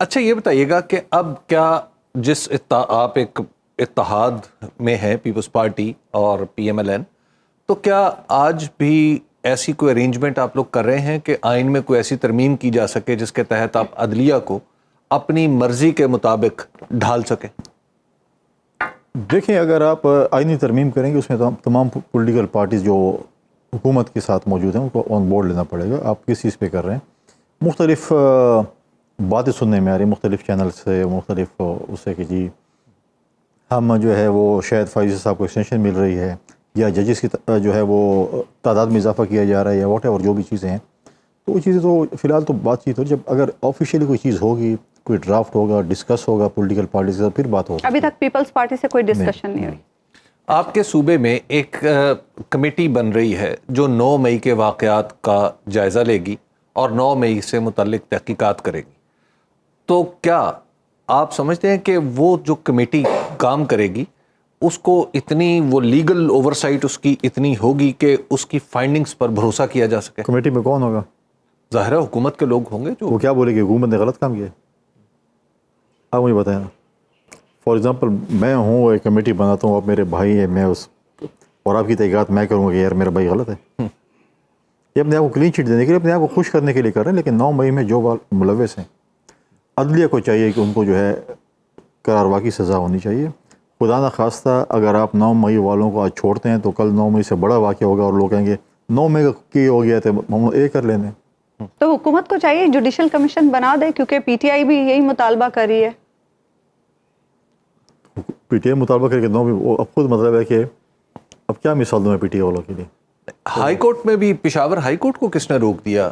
اچھا یہ بتائیے گا کہ اب کیا جس آپ ایک اتحاد میں ہیں پیپلز پارٹی اور پی ایم ایل این، تو کیا آج بھی ایسی کوئی ارینجمنٹ آپ لوگ کر رہے ہیں کہ آئین میں کوئی ایسی ترمیم کی جا سکے جس کے تحت آپ عدلیہ کو اپنی مرضی کے مطابق ڈھال سکیں؟ دیکھیں، اگر آپ آئینی ترمیم کریں گے اس میں تمام پولیٹیکل پارٹیز جو حکومت کے ساتھ موجود ہیں ان کو آن بورڈ لینا پڑے گا. آپ کس چیز پہ کر رہے ہیں؟ مختلف باتیں سننے میں آ رہی ہیں مختلف چینل سے، مختلف اس سے کہ جی ہم جو ہے وہ شاید فائز صاحب کو ایکسٹینشن مل رہی ہے، یا ججز کی جو ہے وہ تعداد میں اضافہ کیا جا رہا ہے، یا واٹ ایور جو بھی چیزیں ہیں. تو وہ چیزیں تو فی الحال تو بات چیت ہو، جب اگر آفیشیلی کوئی چیز ہوگی، کوئی ڈرافٹ ہوگا، ڈسکس ہوگا پولیٹیکل پارٹیز سے، پھر بات ہوگی. ابھی تک پیپلز پارٹی سے کوئی ڈسکشن نہیں ہوئی. آپ کے صوبے میں ایک کمیٹی بن رہی ہے جو 9 مئی کے واقعات کا جائزہ لے گی اور 9 مئی سے متعلق تحقیقات کرے گی، تو کیا آپ سمجھتے ہیں کہ وہ جو کمیٹی کام کرے گی اس کو اتنی وہ لیگل اوورسائٹ اس کی اتنی ہوگی کہ اس کی فائنڈنگز پر بھروسہ کیا جا سکے؟ کمیٹی میں کون ہوگا؟ ظاہر ہے حکومت کے لوگ ہوں گے. جو وہ کیا بولے گی حکومت نے غلط کام کیا؟ آپ مجھے بتائیں نا. فار ایگزامپل میں ہوں، ایک کمیٹی بناتا ہوں، اب میرے بھائی ہیں، میں اس اور آپ کی تحقیقات میں کروں گا کہ یار میرا بھائی غلط ہے. یہ اپنے آپ کو کلین چٹ دینے کے لیے، اپنے آپ کو خوش کرنے کے لیے کر رہے ہیں. لیکن 9 مئی میں جو ملوث ہیں، عدلیہ کو چاہیے کہ ان کو جو ہے قراروا کی سزا ہونی چاہیے. خدا نہ خواستہ اگر آپ 9 مئی والوں کو آج چھوڑتے ہیں تو کل 9 مئی سے بڑا واقعہ ہوگا اور لوگ کہیں گے 9 مئی کی ہو گیا تو ہم اے کر لینے. تو حکومت کو چاہیے جوڈیشل کمیشن بنا دے، کیونکہ پی ٹی آئی بھی یہی مطالبہ کر رہی ہے. پی ٹی آئی مطالبہ کر کے 9 مئی، اب خود مطلب ہے کہ اب کیا مثال دوں میں پی ٹی آئی والوں کے لیے. ہائی کورٹ میں بھی، پشاور ہائی کورٹ کو کس نے روک دیا؟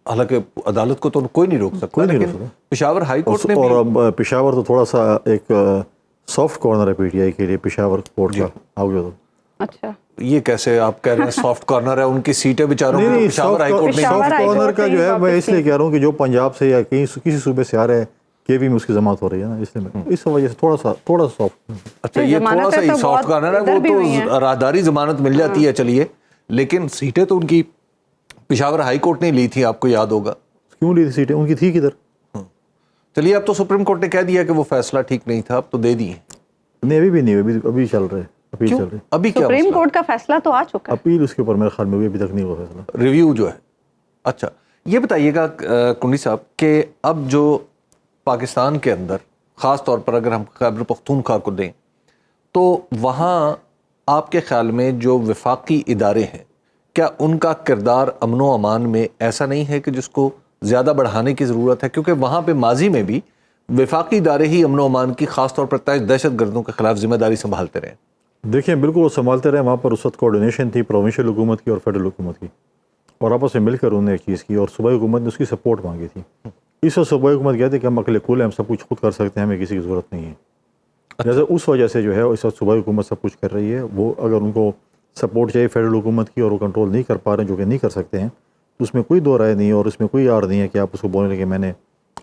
حالانکہ عدالت کو تو کوئی نہیں روک سکتا، لیکن پشاور ہائی کورٹ نے بھی. اور پشاور تو تھوڑا سا ایک سافٹ کارنر ہے پی ٹی آئی کے لیے، پشاور کورٹ کا. آؤ گے تو اچھا یہ کیسے آپ کہہ رہے ہیں سافٹ کارنر ہے؟ ان کی سیٹیں بیچاروں کو Peshawar high court soft corner کا جو ہے میں اس لیے کہہ رہا ہوں کہ جو پنجاب سے یا کہیں کسی صوبے سے آ رہے ہیں کے وی میں اس کی ضمانت ہو رہی ہے نا، اس لیے اس وجہ سے تھوڑا سا سافٹ. اچھا یہ تھوڑا سا سافٹ کارنر ہے، وہ تو راہداری ضمانت مل جاتی ہے چلیے، لیکن سیٹیں تو ان کی پشاور ہائی کورٹ نے لی تھی، آپ کو یاد ہوگا. کیوں لی تھی سیٹیں؟ ان کی تھی کدھر؟ چلیے اب تو سپریم کورٹ نے کہہ دیا کہ وہ فیصلہ ٹھیک نہیں تھا، اب تو دے دیے. نہیں ابھی بھی نہیں، ابھی چل رہے، اپیل چل رہی. ابھی کیا سپریم کورٹ کا فیصلہ تو آ چکا ہے، اپیل اس کے اوپر میرے خیال میں ابھی تک نہیں ہوا فیصلہ، ریویو جو ہے. اچھا یہ بتائیے گا کنڈی صاحب کہ اب جو پاکستان کے اندر خاص طور پر اگر ہم خیبر پختونخوا کو دیں تو وہاں آپ کے خیال میں جو وفاقی ادارے ہیں، کیا ان کا کردار امن و امان میں ایسا نہیں ہے کہ جس کو زیادہ بڑھانے کی ضرورت ہے؟ کیونکہ وہاں پہ ماضی میں بھی وفاقی ادارے ہی امن و امان کی خاص طور پر دہشت گردوں کے خلاف ذمہ داری سنبھالتے رہے. دیکھیں بالکل وہ سنبھالتے رہے. وہاں پر اس وقت کوارڈینیشن تھی پروونشل حکومت کی اور فیڈرل حکومت کی، اور آپس میں مل کر انہوں نے ایک چیز کی، اور صوبائی حکومت نے اس کی سپورٹ مانگی تھی. اس وقت صوبائی حکومت کہتے ہیں کہ ہم اکیلے کول ہیں، ہم سب کچھ خود کر سکتے ہیں، ہمیں کسی کی ضرورت نہیں ہے. جیسے اس وجہ سے جو ہے اس وقت صوبائی حکومت سب کچھ کر رہی ہے. وہ اگر ان کو سپورٹ چاہیے فیڈرل حکومت کی اور وہ کنٹرول نہیں کر پا رہے ہیں، جو کہ نہیں کر سکتے ہیں، تو اس میں کوئی دو رائے نہیں ہے، اور اس میں کوئی آڑ نہیں ہے کہ آپ اس کو بولیں کہ میں نے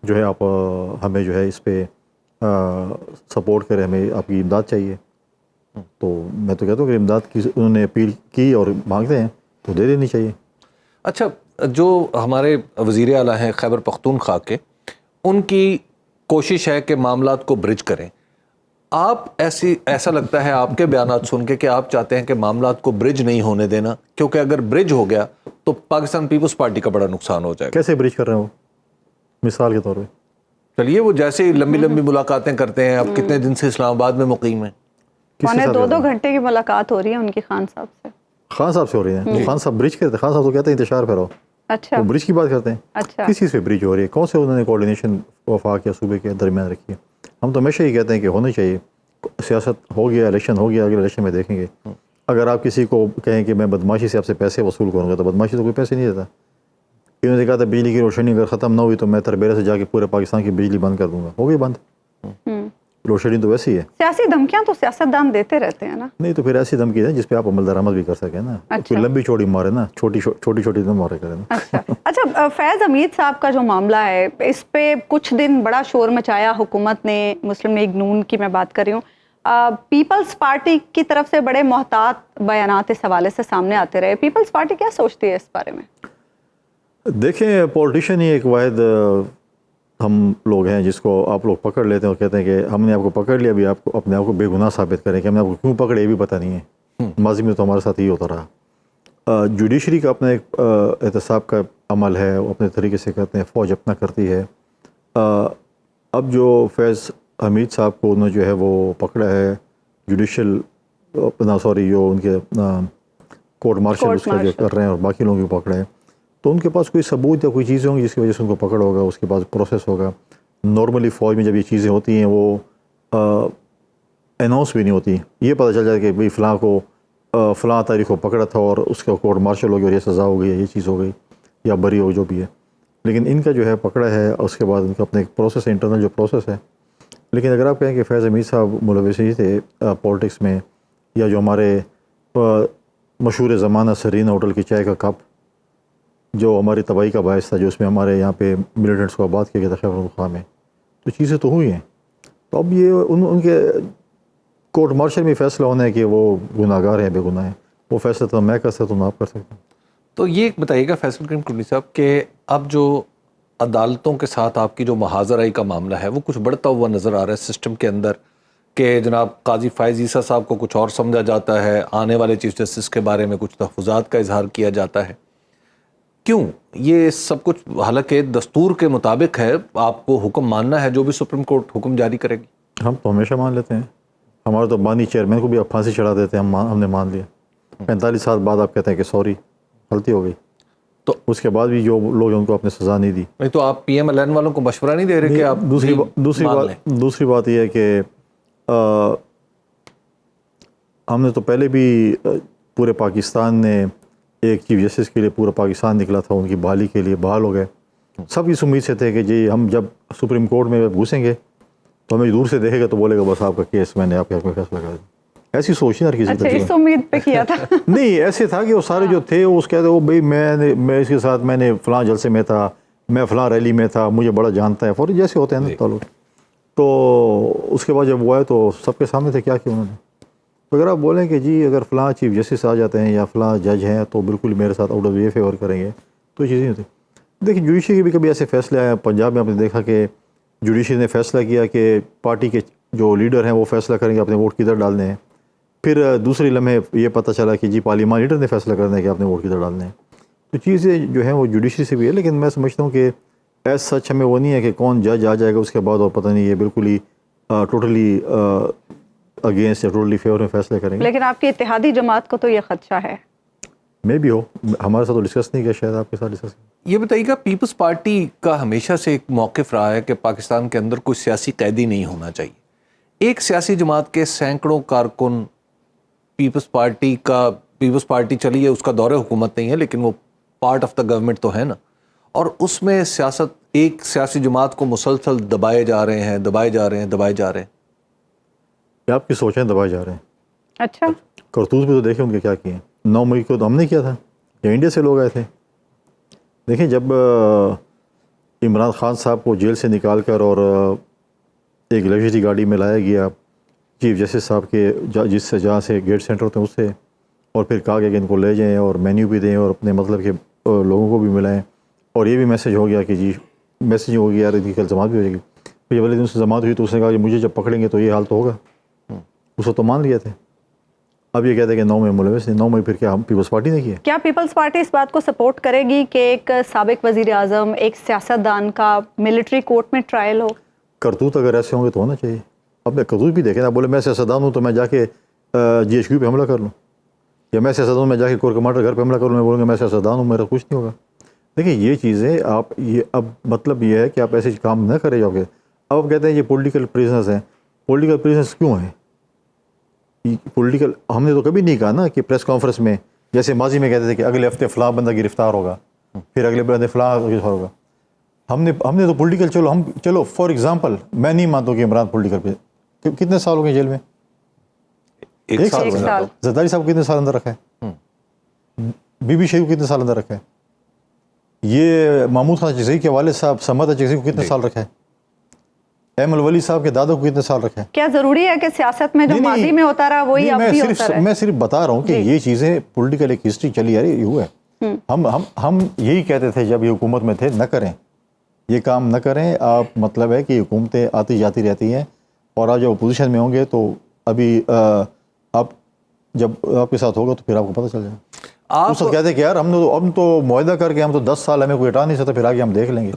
جو ہے آپ ہمیں جو ہے اس پہ سپورٹ کریں، ہمیں آپ کی امداد چاہیے. تو میں تو کہتا ہوں کہ امداد کی انہوں نے اپیل کی اور مانگتے ہیں تو دے دینی چاہیے. اچھا جو ہمارے وزیر اعلیٰ ہیں خیبر پختونخوا کے، ان کی کوشش ہے کہ معاملات کو برج کریں. آپ ایسا لگتا ہے آپ کے بیانات سن کے کہ آپ چاہتے ہیں کہ معاملات کو برج نہیں ہونے دینا، کیونکہ اگر برج ہو گیا تو پاکستان پیپلز پارٹی کا بڑا نقصان ہو جائے گا. کیسے برج کر رہے ہیں وہ؟ مثال کے طور پہ چلیے وہ جیسے لمبی لمبی ملاقاتیں کرتے ہیں، اب کتنے دن سے اسلام آباد میں مقیم ہیں، 2 گھنٹے کی ملاقات ہو رہی ہے ان کی خان صاحب سے. خان صاحب سے ہو رہی ہیں؟ خان صاحب برج کرتے ہیں؟ خان صاحب تو کہتے ہیں انتشار پھیلاؤ. اچھا وہ برج کی بات کرتے ہیں. اچھا کس چیز پہ برج ہو رہی ہے؟ کون سے انہوں نے کوارڈینیشن وفاق یا صوبے کے درمیان رکھی ہے؟ ہم تو ہمیشہ ہی کہتے ہیں کہ ہونا چاہیے. سیاست ہو گیا، الیکشن ہو گیا، اگلے الیکشن میں دیکھیں گے. اگر آپ کسی کو کہیں کہ میں بدماشی سے آپ سے پیسے وصول کروں گا، تو بدماشی تو کوئی پیسے نہیں دیتا. انہوں نے کہا تھا بجلی کی روشنی اگر ختم نہ ہوئی تو میں تربیرے سے جا کے پورے پاکستان کی بجلی بند کر دوں گا. ہو گئی بند. روڈ شیڈنگ تو ویسی ہے. سیاسی دھمکیاں تو سیاستدان دیتے رہتے ہیں نا. نہیں تو پھر ایسی دھمکی ہے جس پہ آپ عمل درآمد بھی کر سکیں نا. کوئی لمبی چوڑی مارے نا، چھوٹی چھوٹی نہ مارے کرے نا. اچھا فیض حمید صاحب کا جو معاملہ ہے، اس پہ کچھ دن بڑا شور مچایا حکومت نے، مسلم لیگ نون کی میں بات کر رہی ہوں. پیپلز پارٹی کی طرف سے بڑے محتاط بیانات اس حوالے سے سامنے آتے رہے. پیپلز پارٹی کیا سوچتی ہے اس بارے میں؟ دیکھیں پولیٹیشین ہی ایک واحد ہم لوگ ہیں جس کو آپ لوگ پکڑ لیتے ہیں اور کہتے ہیں کہ ہم نے آپ کو پکڑ لیا، ابھی آپ کو اپنے آپ کو بے گناہ ثابت کریں کہ ہم نے آپ کو کیوں پکڑے یہ بھی پتہ نہیں ہے. ماضی میں تو ہمارے ساتھ یہ ہوتا رہا. جوڈیشری کا اپنا ایک احتساب کا عمل ہے، وہ اپنے طریقے سے کرتے ہیں، فوج اپنا کرتی ہے. اب جو فیض حمید صاحب کو انہوں جو ہے وہ پکڑا ہے جوڈیشل جو ان کے کورٹ مارشل اس کا جو کر رہے ہیں اور باقی لوگوں کو پکڑے ہیں، تو ان کے پاس کوئی ثبوت یا کوئی چیزیں ہوں گی جس کی وجہ سے ان کو پکڑ ہوگا، اس کے بعد پروسیس ہوگا. نارملی فوج میں جب یہ چیزیں ہوتی ہیں وہ اناؤنس بھی نہیں ہوتی، یہ پتہ چل جاتا ہے کہ بھئی فلاں کو فلاں تاریخ کو پکڑا تھا اور اس کا کورٹ مارشل ہو گیا اور یہ سزا ہو گئی، یہ چیز ہو گئی یا بری ہو جو بھی ہے. لیکن ان کا جو ہے پکڑا ہے اور اس کے بعد ان کا اپنا ایک پروسیس ہے، انٹرنل جو پروسیس ہے. لیکن اگر آپ کہیں کہ فیض حمید صاحب ملوث ہی تھے پولیٹکس میں، یا جو ہمارے مشہور زمانہ سرین ہوٹل کی چائے کا کپ جو ہماری تباہی کا باعث تھا، جو اس میں ہمارے یہاں پہ ملیٹنٹس کو آباد کیا گیا تھا خیبر پختونخوا میں، تو چیزیں تو ہوئی ہیں. تو اب یہ ان کے کورٹ مارشل میں فیصلہ ہونا ہے کہ وہ گناہ گار ہیں بے گناہ ہیں، وہ فیصلہ تو میں کر سکتا ہوں نہ آپ کر سکتے ہیں. تو یہ بتائیے گا فیصل کریم کنڈی صاحب کہ اب جو عدالتوں کے ساتھ آپ کی جو محاذرائی کا معاملہ ہے وہ کچھ بڑھتا ہوا نظر آ رہا ہے سسٹم کے اندر، کہ جناب قاضی فائز عیسیٰ صاحب کو کچھ اور سمجھا جاتا ہے، آنے والے چیف جسٹس کے بارے میں کچھ تحفظات کا اظہار کیا جاتا ہے. کیوں یہ سب کچھ؟ حالانکہ دستور کے مطابق ہے، آپ کو حکم ماننا ہے جو بھی سپریم کورٹ حکم جاری کرے گی. ہم تو ہمیشہ مان لیتے ہیں، ہمارے تو بانی چیئرمین کو بھی آپ پھانسی چڑھا دیتے ہیں، ہم نے مان لیا. 45 سال بعد آپ کہتے ہیں کہ سوری غلطی ہو گئی، تو اس کے بعد بھی جو لوگ ان کو اپنے سزا نہیں دی. نہیں تو آپ پی ایم ایل این والوں کو مشورہ نہیں دے رہے کہ آپ دوسری بات یہ ہے کہ ہم نے تو پہلے بھی پورے پاکستان نے ایک چیف جسٹس کے لیے پورا پاکستان نکلا تھا، ان کی بحالی کے لیے بحال ہو گئے. سب اس امید سے تھے کہ جی ہم جب سپریم کورٹ میں گھسیں گے تو ہمیں دور سے دیکھے گا تو بولے گا بس آپ کا کیس میں نے آپ کے حق میں فیصلہ کر دیا. ایسی سوچ نہیں ہر کسی اچھا اس امید پہ کیا تھا. نہیں ایسے تھا کہ وہ سارے جو تھے وہ کہتے وہ بھائی میں اس کے ساتھ میں نے فلاں جلسے میں تھا، میں فلاں ریلی میں تھا، مجھے بڑا جانتا ہے، فوری جیسے ہوتے ہیں نا تعلق. تو اس کے بعد جب وہ آئے تو سب کے سامنے تھے کیا کیا انہوں نے. تو اگر آپ بولیں کہ جی اگر فلاں چیف جسٹس آ جاتے ہیں یا فلاں جج ہیں تو بالکل میرے ساتھ آؤٹ آف یہ فیور کریں گے، تو یہ چیزیں نہیں ہوتی. دیکھیں جوڈیشری کے بھی کبھی ایسے فیصلے آئے. پنجاب میں آپ نے دیکھا کہ جوڈیشری نے فیصلہ کیا کہ پارٹی کے جو لیڈر ہیں وہ فیصلہ کریں گے اپنے ووٹ کدھر ڈالنے ہیں. پھر دوسری لمحے یہ پتہ چلا کہ جی پارلیمان لیڈر نے فیصلہ کرنا ہے کہ آپ نے ووٹ کدھر ڈالنے ہیں. تو چیزیں جو ہیں وہ جوڈیشری سے بھی ہے. لیکن میں سمجھتا ہوں کہ ایز سچ ہمیں وہ نہیں ہے کہ کون جج آ جائے گا اس کے بعد اور پتہ نہیں یہ بالکل ہی ٹوٹلی اگینسٹ یا ٹوٹلی فیور میں فیصلے کریں گے. لیکن آپ کی اتحادی جماعت کو تو یہ خدشہ ہے. میں بھی ہو ہمارے ساتھ تو ڈسکس نہیں کیا، شاید آپ کے ساتھ ڈسکس. یہ بتائیے گا پیپلز پارٹی کا ہمیشہ سے ایک موقف رہا ہے کہ پاکستان کے اندر کوئی سیاسی قیدی نہیں ہونا چاہیے. ایک سیاسی جماعت کے سینکڑوں کارکن پیپلز پارٹی چلی ہے، اس کا دور حکومت نہیں ہے لیکن وہ پارٹ آف دا گورنمنٹ تو ہے نا، اور اس میں سیاست ایک سیاسی جماعت کو مسلسل دبائے جا رہے ہیں. آپ کی سوچیں دبائے جا رہے ہیں. اچھا کرتوت بھی تو دیکھیں ان کے کیا کیے ہیں. 9 مئی کو تو ہم نے کیا تھا یا انڈیا سے لوگ آئے تھے. دیکھیں جب عمران خان صاحب کو جیل سے نکال کر اور ایک لگژری گاڑی میں لایا گیا چیف جسٹس صاحب کے جہاں سے گیٹ سینٹر ہوتے ہیں اس سے، اور پھر کہا گیا کہ ان کو لے جائیں اور مینیو بھی دیں اور اپنے مطلب کہ لوگوں کو بھی ملائیں، اور یہ بھی میسج ہو گیا کہ جی میسج ہو گیا یار ان کی کل ضمانت بھی ہو جائے گی. پھر جب اگلے دن سے ضمانت ہوئی تو اس نے کہا کہ مجھے جب پکڑیں گے تو یہ حال تو ہوگا. اس کو تو مان لیا تھے. اب یہ کہتے ہیں کہ 9 مئی ملوث نہیں. 9 مئی پھر کیا ہم پیپلز پارٹی نے کیا؟ کیا پیپلز پارٹی اس بات کو سپورٹ کرے گی کہ ایک سابق وزیر اعظم، ایک سیاستدان کا ملٹری کورٹ میں ٹرائل ہو؟ کرتوت اگر ایسے ہوں گے تو ہونا چاہیے. اب میں کرتوت بھی دیکھیں نا، بولے میں سیاستدان ہوں تو میں جا کے GHQ پہ حملہ کر لوں، یا میں سیاستدان ہوں میں جا کے کور کمانڈر گھر پہ حملہ کر لوں، میں بولوں گا میں سیاستدان ہوں میرا کچھ نہیں ہوگا. دیکھیں یہ چیزیں آپ یہ اب مطلب یہ ہے کہ آپ ایسے کام نہ کرے جاؤ گے. اب آپ کہتے ہیں یہ پولیٹیکل پریزنرز ہیں. پولیٹیکل پریزنرز کیوں ہیں؟ پولیٹیکل ہم نے تو کبھی نہیں کہا نا کہ پریس کانفرنس میں جیسے ماضی میں کہتے تھے کہ اگلے ہفتے فلاں بندہ گرفتار ہوگا، پھر اگلے بندے فلاں گرفتار ہوگا. ہم نے تو پولیٹیکل چلو فار ایگزامپل میں نہیں مانتا کہ عمران پولیٹیکل پہ کتنے سال ہو گئے جیل میں؟ 1 سال. زرداری صاحب کو کتنے سال اندر رکھا ہے؟ بی بی شریف کو کتنے سال اندر رکھا ہے؟ یہ محمود خان چکزئی کے والد صاحب سمد چکزئی کو کتنے سال رکھا ہے؟ احمد ولی صاحب کے دادا کو کتنے سال رکھا ہے؟ کیا ضروری ہے کہ سیاست میں جو ماضی میں ہوتا رہا وہی اب بھی ہوتا رہے؟ میں صرف بتا رہا ہوں کہ یہ چیزیں پولیٹیکل ایک ہسٹری چلی آ رہی ہے. یہ ہوا ہے. ہم یہی کہتے تھے جب یہ حکومت میں تھے نہ کریں، یہ کام نہ کریں آپ. مطلب ہے کہ حکومتیں آتی جاتی رہتی ہیں اور آپ جب اپوزیشن میں ہوں گے تو ابھی آپ جب آپ کے ساتھ ہوگا تو پھر آپ کو پتہ چل جائے. آپ اس وقت کہتے ہیں کہ یار ہم تو معاہدہ کر کے ہم تو 10 سال ہمیں کوئی ہٹا نہیں سکتا, پھر آگے ہم دیکھ لیں گے.